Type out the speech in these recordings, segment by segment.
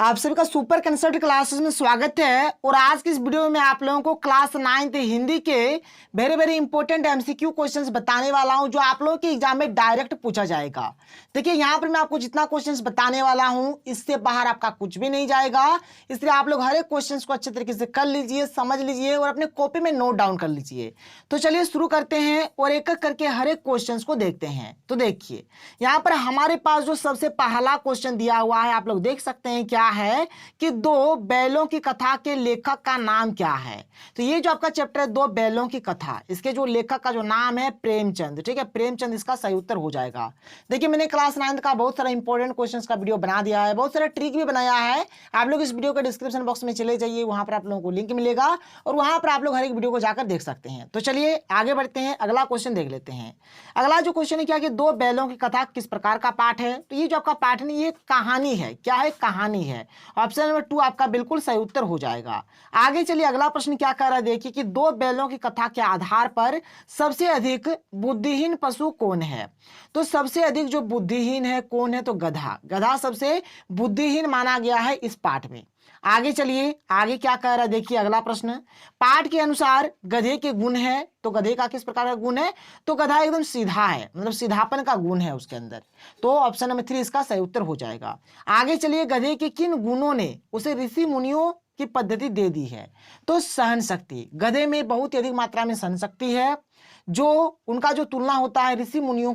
आप सभी का सुपर कंसल्ट क्लासेस में स्वागत है। और आज की इस वीडियो में आप लोगों को क्लास 9th हिंदी के very very important MCQ questions बताने वाला हूं, जो आप लोगों के एग्जाम में डायरेक्ट पूछा जाएगा। देखिए यहाँ पर मैं आपको जितना क्वेश्चंस बताने वाला हूं, इससे बाहर आपका कुछ भी नहीं जाएगा। इसलिए आप लोग हर एक क्वेश्चन को अच्छे तरीके से कर लीजिए, समझ लीजिए और अपने कॉपी में नोट डाउन कर लीजिए। तो चलिए शुरू करते हैं और एक एक करके हर एक क्वेश्चन को देखते हैं। तो देखिए यहाँ पर हमारे पास जो सबसे पहला क्वेश्चन दिया हुआ है, आप लोग देख सकते हैं क्या है कि दो बैलों की कथा के लेखक का नाम क्या है। तो ये जो आपका चैप्टर है दो बैलों की कथा, इसके जो लेखक का जो नाम है प्रेमचंद। ठीक है, प्रेमचंद इसका सही उत्तर हो जाएगा। देखिए मैंने क्लास 9 का बहुत सारा इंपॉर्टेंट क्वेश्चंस का वीडियो बना दिया है, बहुत सारा ट्रिक भी बनाया है। आप लोग इस वीडियो के डिस्क्रिप्शन बॉक्स में चले जाइए, वहां पर आप लोगों को लिंक मिलेगा और वहां पर आप लोग हर एक वीडियो को जाकर देख सकते हैं। तो चलिए आगे बढ़ते हैं, अगला क्वेश्चन देख लेते हैं। अगला जो क्वेश्चन है क्या कि दो बैलों की कथा किस प्रकार का पाठ है। तो ये जो आपका पाठ है ये कहानी है। क्या है? कहानी है। ऑप्शन नंबर 2 आपका बिल्कुल सही उत्तर हो जाएगा। आगे चलिए अगला प्रश्न क्या कर रहा है, देखिए कि दो बैलों की कथा के आधार पर सबसे अधिक बुद्धिहीन पशु कौन है। तो सबसे अधिक जो बुद्धिहीन है कौन है, तो गधा। गधा सबसे बुद्धिहीन माना गया है इस पाठ में। आगे चलिए आगे क्या कह रहा है, देखिए अगला प्रश्न। पाठ के अनुसार गधे के गुण है, तो गधे का किस प्रकार का गुण है, तो गधा एकदम सीधा है, मतलब सीधापन का गुण है उसके अंदर। तो ऑप्शन नंबर 3 इसका सही उत्तर हो जाएगा। आगे चलिए गधे के किन गुणों ने उसे ऋषि मुनियों की पद्धति दे दी है। तो सहन शक्ति, गधे में बहुत ही अधिक मात्रा में सहन शक्ति है, जो उनका जो तुलना होता है ऋषि मुनियों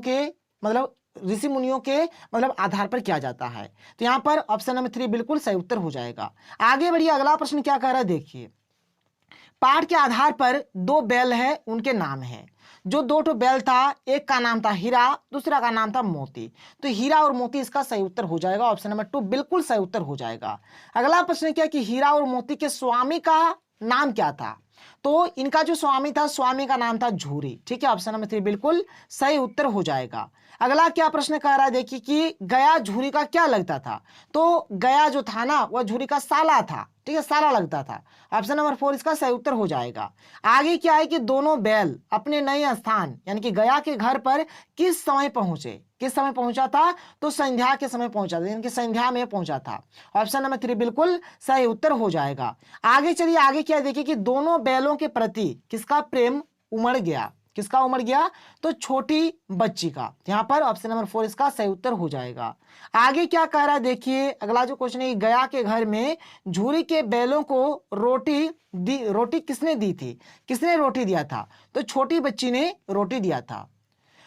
के मतलब आधार पर किया जाता है। तो यहां पर ऑप्शन नंबर 3 बिल्कुल सही उत्तर हो जाएगा। आगे बढ़िए अगला प्रश्न क्या कह रहा है, देखिए पाठ के आधार पर दो बैल है, उनके नाम है। जो दो ठो बैल था, एक का नाम था हीरा, दूसरा का नाम था मोती। तो हीरा और मोती इसका सही उत्तर हो जाएगा। ऑप्शन नंबर 2 बिल्कुल सही उत्तर हो जाएगा। अगला प्रश्न क्या कि हीरा और मोती के स्वामी का नाम क्या था। तो इनका जो स्वामी था, स्वामी का नाम था झूरी। ठीक है, ऑप्शन नंबर 3 बिल्कुल सही उत्तर हो जाएगा। अगला क्या प्रश्न कह रहा है, देखिए कि गया झूरी का क्या लगता था। तो गया जो था ना वह झूरी का साला था। ठीक है, साला लगता था। ऑप्शन नंबर 4 इसका सही उत्तर हो जाएगा। आगे क्या है कि दोनों बैल अपने नए स्थान यानी कि गया के घर पर किस समय पहुंचे। किस समय पहुंचा था, तो संध्या के समय पहुंचा था, यानी कि संध्या में पहुंचा था। ऑप्शन नंबर 3 बिल्कुल सही उत्तर हो जाएगा। आगे चलिए आगे क्या देखिए कि दोनों बैलों के प्रति किसका प्रेम उमड़ गया। किसका उमड़ गया, तो छोटी बच्ची का। यहां पर ऑप्शन नंबर 4 इसका सही उत्तर हो जाएगा। आगे क्या कह रहा है, देखिए अगला जो क्वेश्चन है, गया के घर में झूरी के बैलों को रोटी किसने दी थी। किसने रोटी दिया था, तो छोटी बच्ची ने रोटी दिया था।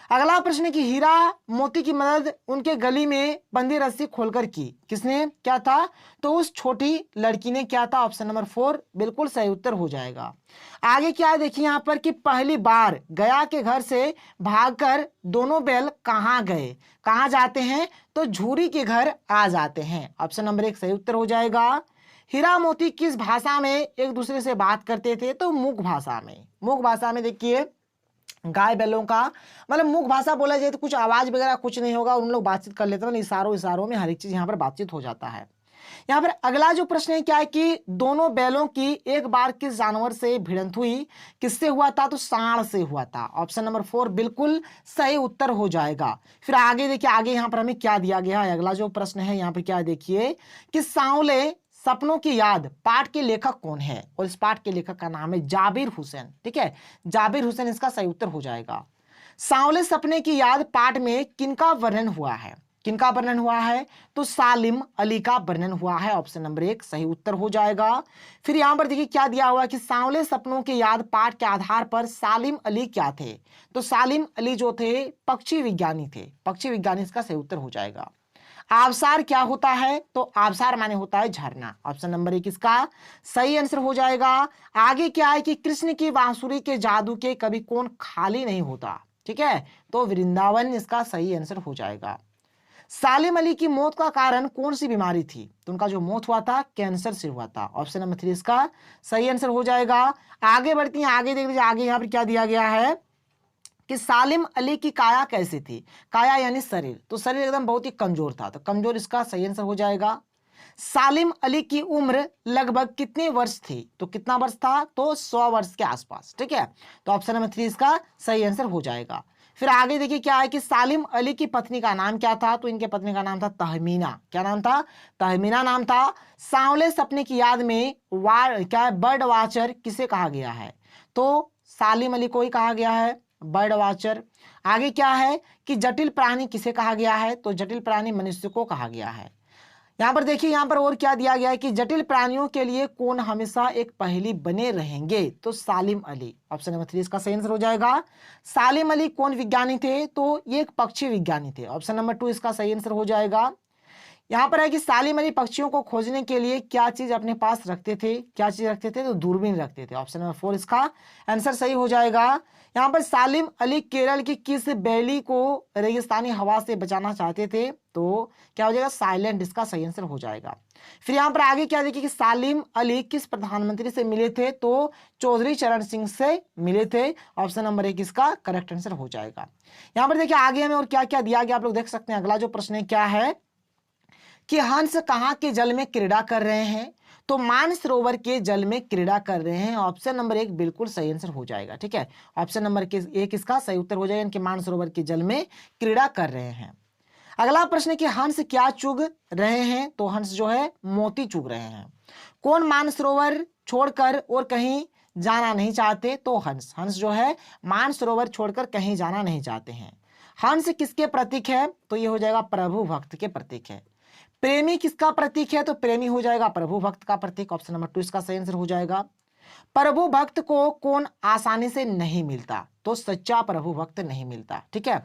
अगला प्रश्न है कि हीरा मोती की मदद उनके गली में बंदी रस्सी खोलकर की। किसने, क्या था, तो उस छोटी लड़की ने क्या था। ऑप्शन नंबर 4 बिल्कुल सही उत्तर हो जाएगा। आगे क्या है देखिए यहाँ पर कि पहली बार गया के घर से भागकर दोनों बैल कहाँ गए। कहाँ जाते हैं, तो झूरी के घर आ जाते हैं। ऑप्शन नंबर 1 सही उत्तर हो जाएगा। हीरा मोती किस भाषा में एक दूसरे से बात करते थे, तो मुख भाषा में। मुख भाषा में देखिए गाय बैलों का मतलब मुख भाषा बोला जाए तो कुछ आवाज वगैरह कुछ नहीं होगा, उन लोग बातचीत कर लेते हैं, इशारों में हर एक चीज यहाँ पर बातचीत हो जाता है। यहाँ पर अगला जो प्रश्न है क्या है कि दोनों बैलों की एक बार किस जानवर से भिड़ंत हुई। किससे हुआ था, तो सांड से हुआ था। ऑप्शन नंबर 4 बिल्कुल सही उत्तर हो जाएगा। फिर आगे देखिए आगे यहाँ पर हमें क्या दिया गया है, अगला जो प्रश्न है यहाँ पर क्या देखिए कि सांवले सपनों की याद पाठ के लेखक कौन है। और इस पाठ के लेखक का नाम है जाबिर हुसैन। ठीक है, जाबिर हुसैन इसका सही उत्तर हो जाएगा। सांवले सपने की याद पाठ में किनका वर्णन हुआ है। किनका वर्णन हुआ है, तो सालिम अली का वर्णन हुआ है। ऑप्शन नंबर 1 सही उत्तर हो जाएगा। फिर यहां पर देखिए क्या दिया हुआ है कि सांवले सपनों की याद पाठ के आधार पर सालिम अली क्या थे। तो सालिम अली जो थे पक्षी विज्ञानी थे। पक्षी विज्ञानी इसका सही उत्तर हो जाएगा। आबसार क्या होता है, तो आबसार माने होता है झरना। ऑप्शन नंबर 1 इसका सही आंसर हो जाएगा। आगे क्या है कि कृष्ण की बांसुरी के जादू के कभी कौन खाली नहीं होता। ठीक है, तो वृंदावन इसका सही आंसर हो जाएगा। सालिम अली की मौत का कारण कौन सी बीमारी थी, तो उनका जो मौत हुआ था कैंसर से हुआ था। ऑप्शन नंबर 3 इसका सही आंसर हो जाएगा। आगे बढ़ती हैं, आगे देख लीजिए आगे यहाँ पर क्या दिया गया है कि सालिम अली की काया कैसी थी। काया यानी शरीर, तो शरीर एकदम बहुत ही कमजोर था, तो कमजोर इसका सही आंसर हो जाएगा। सालिम अली की उम्र लगभग कितने वर्ष थी, तो कितना वर्ष था, तो 100 वर्ष के आसपास। ठीक है, तो ऑप्शन नंबर 3 इसका सही आंसर हो जाएगा। फिर आगे देखिए क्या है कि सालिम अली की पत्नी का नाम क्या था, तो इनके पत्नी का नाम था तहमीना। क्या नाम था? तहमीना नाम था। सांवले सपने की याद में क्या है, बर्ड वाचर किसे कहा गया है? तो सालिम अली को ही कहा गया है बर्ड वाचर। आगे क्या है कि जटिल प्राणी किसे कहा गया है? तो जटिल प्राणी मनुष्य को कहा गया है। यहाँ पर देखिए, यहाँ पर और क्या दिया गया है कि जटिल प्राणियों के लिए कौन हमेशा एक पहेली बने रहेंगे? तो सालिम अली। ऑप्शन नंबर 3 इसका सही आंसर हो जाएगा। सालिम अली कौन विज्ञानी थे? तो ये एक पक्षी विज्ञानी थे। ऑप्शन नंबर 2 इसका सही आंसर हो जाएगा। यहाँ पर है कि सालिम अली पक्षियों को खोजने के लिए क्या चीज अपने पास रखते थे? क्या चीज रखते थे? तो दूरबीन रखते थे। ऑप्शन नंबर 4 इसका आंसर सही हो जाएगा। यहाँ पर सालिम अली केरल की किस वैली को रेगिस्तानी हवा से बचाना चाहते थे? तो क्या हो जाएगा? साइलेंट इसका सही आंसर हो जाएगा। फिर यहाँ पर आगे क्या देखिए कि सालिम अली किस प्रधानमंत्री से मिले थे? तो चौधरी चरण सिंह से मिले थे। ऑप्शन नंबर 1 इसका करेक्ट आंसर हो जाएगा। यहाँ पर देखिए आगे हमें और क्या क्या दिया गया आप लोग देख सकते हैं। अगला जो प्रश्न है क्या है कि हंस कहाँ के जल में क्रीड़ा कर रहे हैं? तो मानसरोवर के जल में क्रीड़ा कर रहे हैं। ऑप्शन नंबर 1 बिल्कुल सही आंसर हो जाएगा। ठीक है, ऑप्शन नंबर 1 इसका सही उत्तर हो जाएगा, इनके मानसरोवर के जल में क्रीड़ा कर रहे हैं। अगला प्रश्न है कि हंस क्या चुग रहे हैं? तो हंस जो है मोती चुग रहे हैं। कौन मानसरोवर छोड़कर और कहीं जाना नहीं चाहते? तो हंस। हंस जो है मानसरोवर छोड़कर कहीं जाना नहीं चाहते हैं। हंस किसके प्रतीक है? तो ये हो जाएगा प्रभु भक्त के प्रतीक है। प्रेमी किसका प्रतीक है? तो प्रेमी हो जाएगा प्रभु भक्त का प्रतीक। ऑप्शन नंबर 2 इसका सही आंसर हो जाएगा। प्रभु भक्त को कौन आसानी से नहीं मिलता? तो सच्चा प्रभु भक्त नहीं मिलता। ठीक है।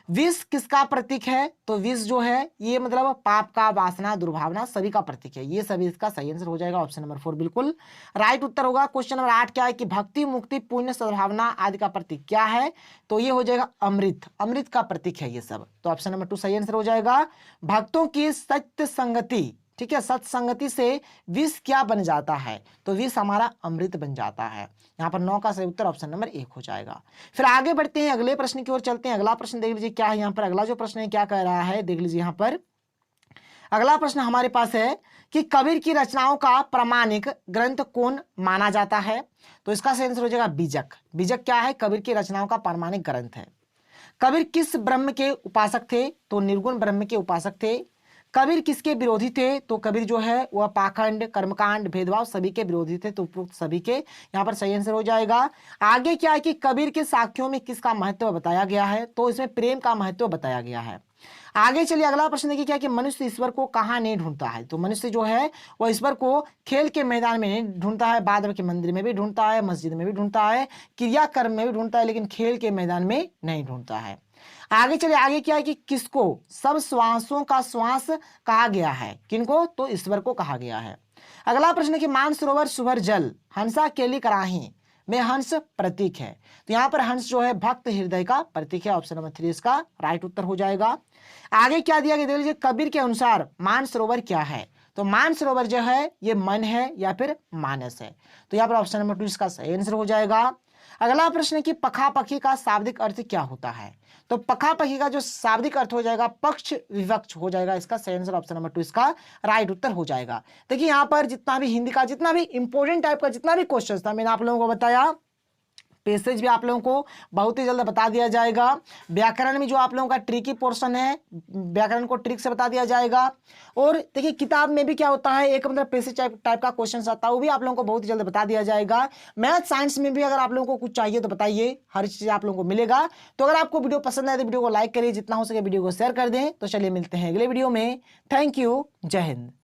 विष किसका प्रतीक है? तो विष जो है ये मतलब पाप का, वासना, दुर्भावना सभी का प्रतीक है। ये सभी इसका सही आंसर हो जाएगा। ऑप्शन नंबर 4 बिल्कुल राइट उत्तर होगा। क्वेश्चन नंबर 8 क्या है कि भक्ति, मुक्ति, पुण्य, सद्भावना आदि का प्रतीक क्या है? तो ये हो जाएगा अमृत। अमृत का प्रतीक है ये सब। तो ऑप्शन नंबर 2 सही आंसर हो जाएगा। भक्तों की सत्य संगति, ठीक है, सत्संगति से विष क्या बन जाता है? तो विष हमारा अमृत बन जाता है। यहाँ पर 9 का सही उत्तर ऑप्शन नंबर 1 हो जाएगा। फिर आगे बढ़ते हैं, अगले प्रश्न की ओर चलते हैं। अगला प्रश्न देख लीजिए क्या है यहाँ पर। अगला जो प्रश्न है क्या कह रहा है देख लीजिए यहाँ पर। अगला प्रश्न हमारे पास है कि कबीर की रचनाओं का प्रामाणिक ग्रंथ कौन माना जाता है? तो इसका सही आंसर हो जाएगा बीजक। बीजक क्या है? कबीर की रचनाओं का प्रामाणिक ग्रंथ है। कबीर किस ब्रह्म के उपासक थे? तो निर्गुण ब्रह्म के उपासक थे। कबीर किसके विरोधी थे? तो कबीर जो है वह पाखंड, कर्मकांड, भेदभाव सभी के विरोधी थे। तो उपरोक्त सभी के यहाँ पर सही आंसर हो जाएगा। आगे क्या है कि कबीर के साक्ष्यों में किसका महत्व बताया गया है? तो इसमें प्रेम का महत्व बताया गया है। आगे चलिए अगला प्रश्न देखिए क्या कि मनुष्य ईश्वर को कहाँ नहीं ढूंढता है? तो मनुष्य जो है वह ईश्वर को खेल के मैदान में नहीं ढूंढता है, बाद के मंदिर में भी ढूंढता है, मस्जिद में भी ढूंढता है, क्रियाकर्म में भी ढूंढता है, लेकिन खेल के मैदान में नहीं ढूंढता है। आगे चलिए आगे क्या है कि किसको सब श्वासों का श्वास कहा गया है? किनको? तो ईश्वर को कहा गया है। अगला प्रश्न है कि मानसरोवर सुभर जल हंसा केली कराही में हंस प्रतीक है। तो यहाँ पर हंस जो है भक्त हृदय का प्रतीक है। ऑप्शन नंबर 3 इसका राइट उत्तर हो जाएगा। आगे क्या दिया गया देख लीजिए। कबीर के अनुसार मानसरोवर क्या है? तो मानसरोवर जो है ये मन है या फिर मानस है। तो यहाँ पर ऑप्शन नंबर 2 इसका सही आंसर हो जाएगा। अगला प्रश्न है कि पखापखी का शाब्दिक अर्थ क्या होता है? तो पखापखी का जो शाब्दिक अर्थ हो जाएगा पक्ष विवक्ष हो जाएगा। इसका सही आंसर ऑप्शन नंबर 2 इसका राइट उत्तर हो जाएगा। देखिए यहाँ पर जितना भी हिंदी का जितना भी इंपोर्टेंट टाइप का जितना भी क्वेश्चन था मैंने आप लोगों को बताया। पैसेज भी आप लोगों को बहुत ही जल्द बता दिया जाएगा। व्याकरण में जो आप लोगों का ट्रिकी पोर्शन है व्याकरण को ट्रिक से बता दिया जाएगा। और देखिए किताब में भी क्या होता है एक मतलब पैसेज टाइप का क्वेश्चन आता है वो भी आप लोगों को बहुत ही जल्द बता दिया जाएगा। मैथ साइंस में भी अगर आप लोगों को कुछ चाहिए तो बताइए, हर चीज आप लोगों को मिलेगा। तो अगर आपको वीडियो पसंद आए तो वीडियो को लाइक करिए, जितना हो सके वीडियो को शेयर कर दें। तो चलिए मिलते हैं अगले वीडियो में। थैंक यू, जय हिंद।